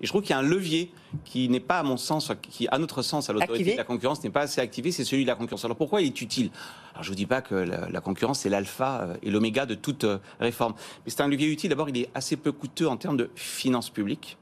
Et je trouve qu'il y a un levier qui n'est pas, à mon sens, qui, à notre sens, à l'autorité de la concurrence, n'est pas assez activé, c'est celui de la concurrence. Alors pourquoi il est utile? Alors je ne vous dis pas que la concurrence, c'est l'alpha et l'oméga de toute réforme. Mais c'est un levier utile. D'abord, il est assez peu coûteux en termes de finances publiques.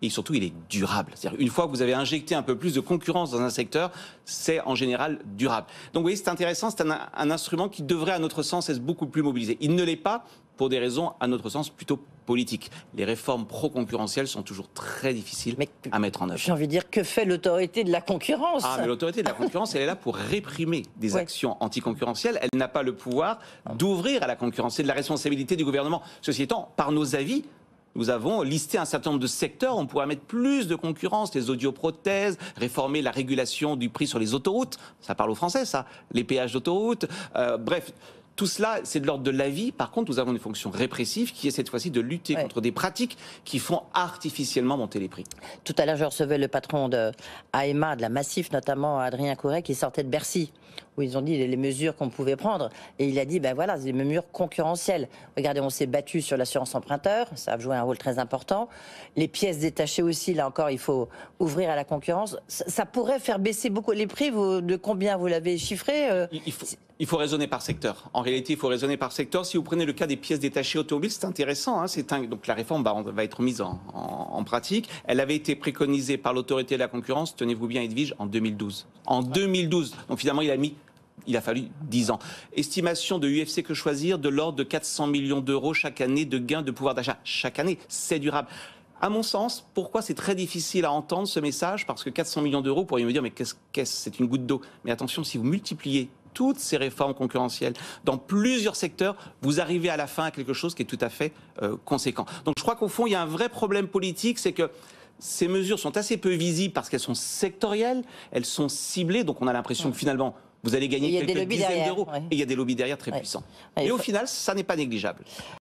Et surtout, il est durable. C'est-à-dire, une fois que vous avez injecté un peu plus de concurrence dans un secteur, c'est en général durable. Donc, vous voyez, c'est intéressant. C'est un instrument qui devrait, à notre sens, être beaucoup plus mobilisé. Il ne l'est pas pour des raisons, à notre sens, plutôt politiques. Les réformes pro-concurrentielles sont toujours très difficiles à mettre en œuvre. J'ai envie de dire, que fait l'autorité de la concurrence? Ah, mais l'autorité de la concurrence, elle est là pour réprimer des actions anticoncurrentielles. Elle n'a pas le pouvoir d'ouvrir à la concurrence. C'est de la responsabilité du gouvernement. Ceci étant, par nos avis, nous avons listé un certain nombre de secteurs, on pourrait mettre plus de concurrence, les audioprothèses, réformer la régulation du prix sur les autoroutes, ça parle aux Français ça, les péages d'autoroute, bref. Tout cela, c'est de l'ordre de l'avis. Par contre, nous avons une fonction répressive qui est cette fois-ci de lutter contre des pratiques qui font artificiellement monter les prix. Tout à l'heure, je recevais le patron de AEMA, de la Massif, notamment Adrien Couret, qui sortait de Bercy, où ils ont dit les mesures qu'on pouvait prendre. Et il a dit, ben voilà, c'est des mesures concurrentielles. Regardez, on s'est battu sur l'assurance emprunteur, ça a joué un rôle très important. Les pièces détachées aussi, là encore, il faut ouvrir à la concurrence. Ça pourrait faire baisser beaucoup les prix. De combien vous l'avez chiffré? Il faut raisonner par secteur. En réalité, il faut raisonner par secteur. Si vous prenez le cas des pièces détachées automobiles, c'est intéressant. Hein, donc la réforme va être mise en pratique. Elle avait été préconisée par l'autorité de la concurrence, tenez-vous bien Edwige, en 2012. En 2012. Donc finalement, il a fallu 10 ans. Estimation de UFC Que Choisir de l'ordre de 400 millions d'euros chaque année de gains de pouvoir d'achat. Chaque année, c'est durable. À mon sens, pourquoi c'est très difficile à entendre ce message? Parce que 400 millions d'euros, vous pourriez me dire, mais qu'est-ce c'est une goutte d'eau. Mais attention, si vous multipliez toutes ces réformes concurrentielles dans plusieurs secteurs, vous arrivez à la fin à quelque chose qui est tout à fait conséquent. Donc je crois qu'au fond, il y a un vrai problème politique, c'est que ces mesures sont assez peu visibles parce qu'elles sont sectorielles, elles sont ciblées, donc on a l'impression que finalement, vous allez gagner quelques dizaines d'euros. Et il y a des lobbies derrière très puissants. Et au final, ça n'est pas négligeable.